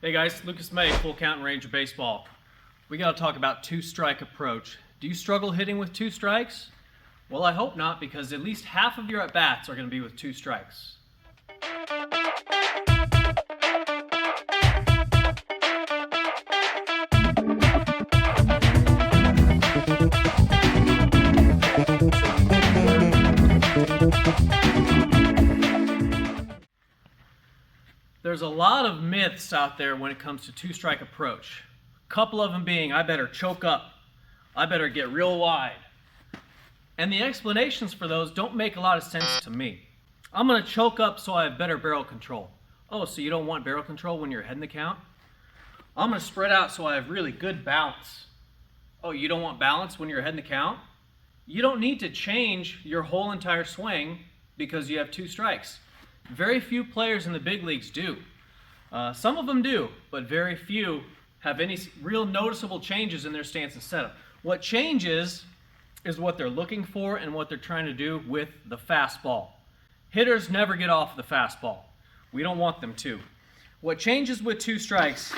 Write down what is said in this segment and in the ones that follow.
Hey guys, Lucas May, Full Count and Range of Baseball. We got to talk about two-strike approach. Do you struggle hitting with two strikes? Well, I hope not, because at least half of your at-bats are going to be with two strikes. There's a lot of myths out there when it comes to two-strike approach. A couple of them being, I better choke up, I better get real wide. And the explanations for those don't make a lot of sense to me. I'm going to choke up so I have better barrel control. Oh, so you don't want barrel control when you're ahead in the count? I'm going to spread out so I have really good balance. Oh, you don't want balance when you're ahead in the count? You don't need to change your whole entire swing because you have two strikes. Very few players in the big leagues do. Some of them do, but very few have any real noticeable changes in their stance and setup. What changes is what they're looking for and what they're trying to do with the fastball. Hitters never get off the fastball. We don't want them to. What changes with two strikes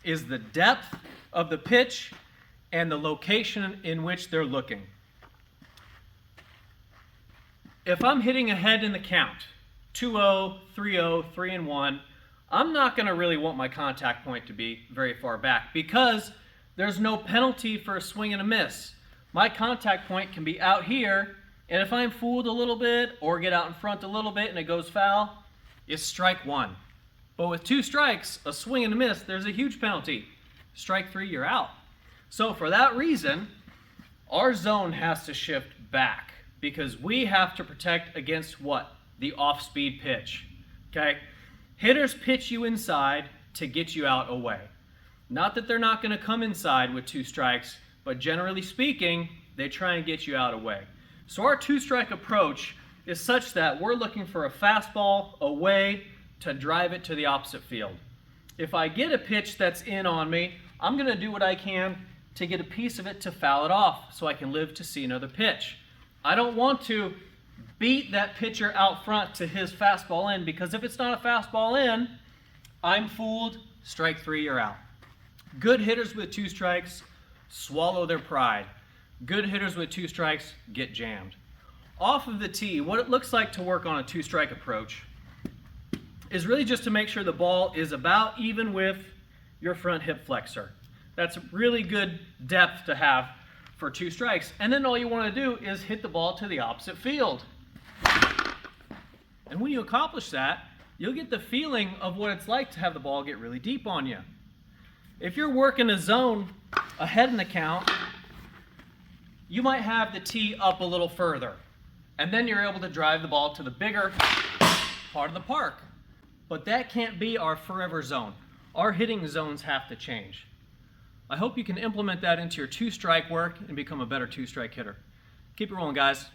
is the depth of the pitch and the location in which they're looking. If I'm hitting ahead in the count, 2-0, 3-0, 3-1, I'm not going to really want my contact point to be very far back because there's no penalty for a swing and a miss. My contact point can be out here, and if I'm fooled a little bit or get out in front a little bit and it goes foul, it's strike one. But with two strikes, a swing and a miss, there's a huge penalty. Strike three, you're out. So for that reason, our zone has to shift back because we have to protect against what? The off-speed pitch, okay? Hitters pitch you inside to get you out away. Not that they're not going to come inside with two strikes, but generally speaking, they try and get you out away. So our two-strike approach is such that we're looking for a fastball away to drive it to the opposite field. If I get a pitch that's in on me, I'm going to do what I can to get a piece of it to foul it off so I can live to see another pitch. I don't want to beat that pitcher out front to his fastball in, because if it's not a fastball in, I'm fooled, strike three, you're out. Good hitters with two strikes swallow their pride. Good hitters with two strikes get jammed. Off of the tee, what it looks like to work on a two-strike approach is really just to make sure the ball is about even with your front hip flexor. That's really good depth to have for two strikes. And then all you want to do is hit the ball to the opposite field. And when you accomplish that, you'll get the feeling of what it's like to have the ball get really deep on you. If you're working a zone ahead in the count, you might have the tee up a little further. And then you're able to drive the ball to the bigger part of the park. But that can't be our forever zone. Our hitting zones have to change. I hope you can implement that into your two-strike work and become a better two-strike hitter. Keep it rolling, guys.